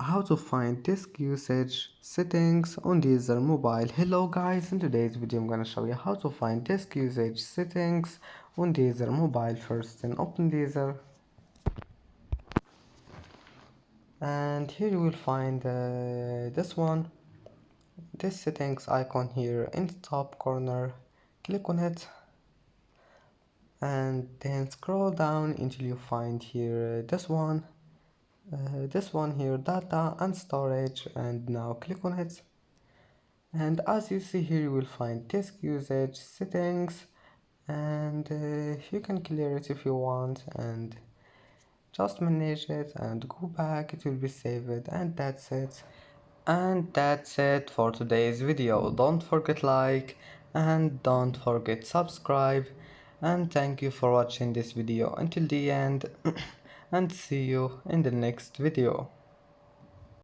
How to find disk usage settings on Deezer mobile. Hello guys, in today's video I'm gonna show you how to find disk usage settings on Deezer mobile. First, then open Deezer, and here you will find this settings icon here in the top corner. Click on it and then scroll down until you find here this one here, data and storage, and now click on it. And as you see here, you will find disk usage settings, and you can clear it if you want and just manage it and go back. It will be saved, and that's it for today's video. Don't forget like and don't forget subscribe, and thank you for watching this video until the end and see you in the next video.